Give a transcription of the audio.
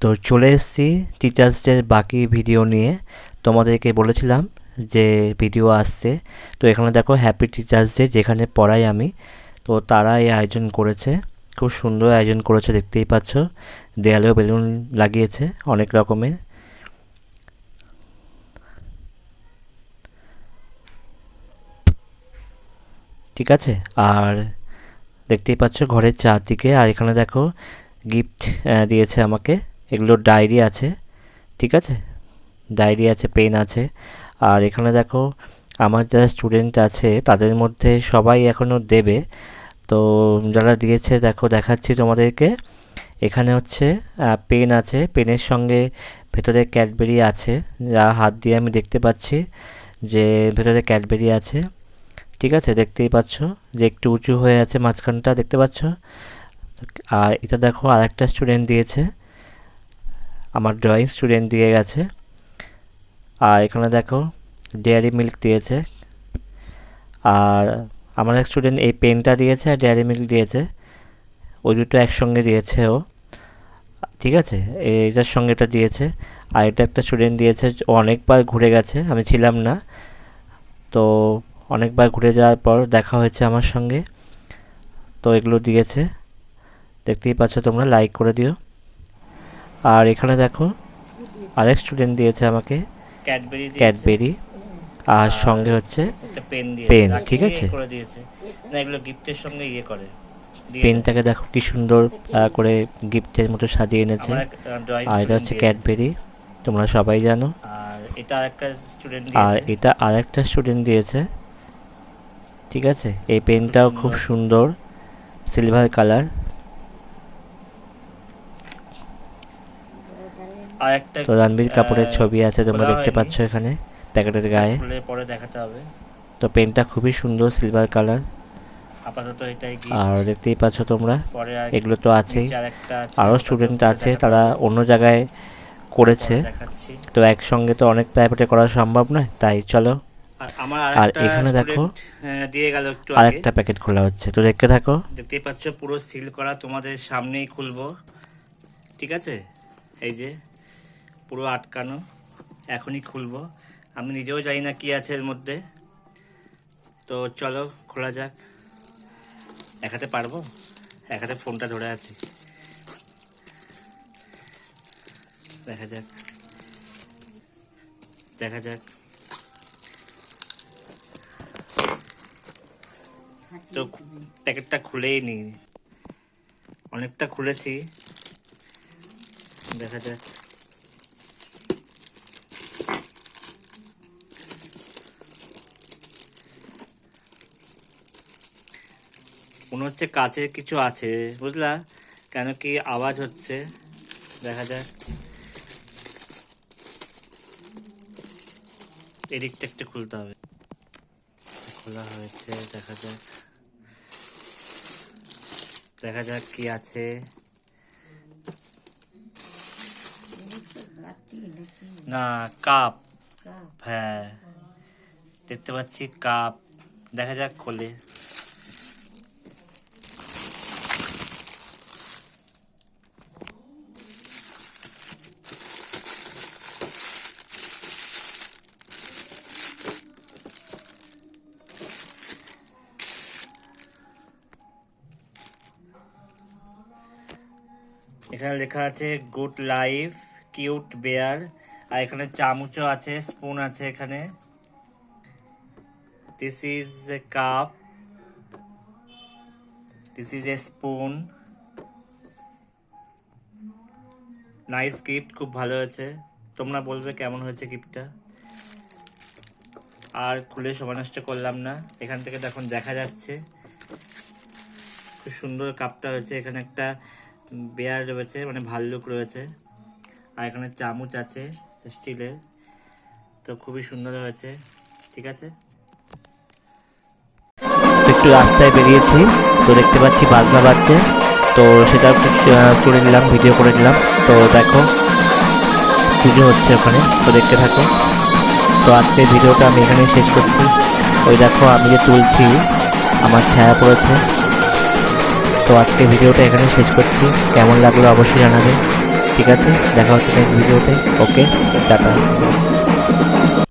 তো চলে এসেছি টিচার্স ডের বাকি ভিডিও নিয়ে। তোমাদেরকে বলেছিলাম যে ভিডিও আসছে। তো এখানে দেখো হ্যাপি টিচার্স ডে যেখানে পড়াই আমি। তো তারা এই আয়োজন করেছে, খুব সুন্দর আয়োজন করেছে, দেখতেই পাচ্ছ। দেয়ালেও বেলুন লাগিয়েছে অনেক রকমের। ঠিক আছে, আর দেখতেই পাচ্ছ ঘরের চারদিকে। আর এখানে দেখো গিফট দিয়েছে আমাকে। এগুলো ডায়েরি আছে, ঠিক আছে, ডায়েরি আছে, পেন আছে। আর এখানে দেখো আমার যারা স্টুডেন্ট আছে তাদের মধ্যে সবাই এখনও দেবে। তো যারা দিয়েছে দেখো দেখাচ্ছি তোমাদেরকে। এখানে হচ্ছে পেন আছে, পেনের সঙ্গে ভেতরে ক্যাডবেরি আছে, যা হাত দিয়ে আমি দেখতে পাচ্ছি যে ভেতরে ক্যাডবেরি আছে। ঠিক আছে, দেখতেই পাচ্ছ যে একটু উঁচু হয়ে আছে মাঝখানটা, দেখতে পাচ্ছ। আর এটা দেখো আরেকটা স্টুডেন্ট দিয়েছে, আমার ড্রয়িং স্টুডেন্ট দিয়ে গেছে। আর এখানে দেখো ডেয়ারি মিল্ক দিয়েছে। আর আমার এক স্টুডেন্ট এই পেনটা দিয়েছে আর ডেয়ারি মিল্ক দিয়েছে, ওই দুটো একসঙ্গে দিয়েছে ও। ঠিক আছে, এটার সঙ্গে এটা দিয়েছে। আর এটা একটা স্টুডেন্ট দিয়েছে, ও অনেকবার ঘুরে গেছে, আমি ছিলাম না। তো অনেকবার ঘুরে যাওয়ার পর দেখা হয়েছে আমার সঙ্গে, তো এগুলো দিয়েছে। দেখতেই পাচ্ছ তোমরা, লাইক করে দিও। আর এখানে দেখো আরেক স্টুডেন্ট দিয়েছে আমাকে ক্যাডবেরি, আর সঙ্গে হচ্ছে একটা পেন দিয়েছে, পেন। রাখি ঠিক দিয়ে আছে, করে দিয়েছে। না, এগুলো গিফটের সঙ্গে করে দিয়ে দেয়। পেনটাকে দেখো কি সুন্দর করে গিফটের মতো সাজিয়ে এনেছে। আমার এক ড্রয়িং আর এটা স্টুডেন্ট হচ্ছে দিয়েছে। ক্যাডবেরি, তোমরা সবাই জানো। আর এটা আরেকটা স্টুডেন্ট আর দিয়েছে। এটা আরেকটা স্টুডেন্ট দিয়েছে। ঠিক আছে, এই খুব পেনটাও খুব সুন্দর। সুন্দর, সিলভার কালার। আর একটা তো রণবীর কাপুরের ছবি আছে, তোমরা খোলা দেখতে হয়নি, পাচ্ছ এখানে প্যাকেটের গায়ে। খুলে পরে দেখাতে হবে। তো পেনটা খুবই সুন্দর, সিলভার কালার। আপাতত এটাই আর গিফট। দেখতেই পাচ্ছ তোমরা, পরে আর এগুলো তো আছেই। নিচে আরেকটা আছে, আরও ওটা তো স্টুডেন্ট খুলে আছে, দেখাতে তারা হবে। অন্য জায়গায় করেছে। পরে দেখাচ্ছি। তো একসঙ্গে তো অনেক প্রাইভেটে করা সম্ভব নয়, তাই চলো। আর আমার আর আরেকটা এখানে দেখো স্টুডেন্ট দিয়ে গেল একটু আগে। আরেকটা প্যাকেট খোলা হচ্ছে, তো দেখতে থাকো। দেখতেই পাচ্ছ পুরো সিল করা, তোমাদের সামনেই খুলবো। ঠিক আছে, এই যে পুরো আটকানো, এখনই খুলবো। আমি নিজেও জানি না কি আছে এর মধ্যে। তো চলো খোলা যাক। এক হাতে পারবো, এক হাতে ফোনটা ধরে আছি। দেখা যাক, দেখা যাক। তো প্যাকেটটা খুলেই নি, অনেকটা খুলেছি, দেখা যাক। মনে হচ্ছে কাচের কিছু আছে, বুঝলা, কেন কি আওয়াজ হচ্ছে। দেখা যাক, এদিকটা একটু খুলতে হবে। খোলা হয়েছে, দেখা যাক, দেখা যাক কি আছে। না, কাপ, হ্যাঁ দেখতে পাচ্ছি কাপ। দেখা যাক খোলে। এখানে লেখা আছে গুড লাইফ কিউট বেয়ার। আর এখানে চামচও আছে, স্পুন আছে এখানে। This is a cup, this is a spoon. Nice gift, খুব ভালো হয়েছে। তোমরা বলবে কেমন হয়েছে গিফটটা। আর খুলে সময় নষ্ট করলাম না, এখান থেকে এখন দেখা যাচ্ছে খুব সুন্দর কাপটা হয়েছে। এখানে একটা বেয়ার রয়েছে, মানে ভাল্লুক রয়েছে। আর এখানে চামচ আছে স্টিলের, তো খুবই সুন্দর হয়েছে। ঠিক আছে, একটু রাস্তায় বেরিয়েছি, তো দেখতে পাচ্ছি বাজনা বাজছে, তো সেটা একটু করে নিলাম, ভিডিও করে নিলাম। তো দেখো পুজো হচ্ছে ওখানে, তো দেখতে থাকো। তো আজকের ভিডিওটা আমি এখানেই শেষ করছি। ওই দেখো আমি যে তুলছি আমার ছায়া পড়েছে। তো আজকে ভিডিওটা এখানে শেষ করছি, কেমন লাগলো অবশ্যই জানাবে। ঠিক আছে, দেখা হচ্ছে নেক্সট ভিডিওতে। ওকে, টাটা।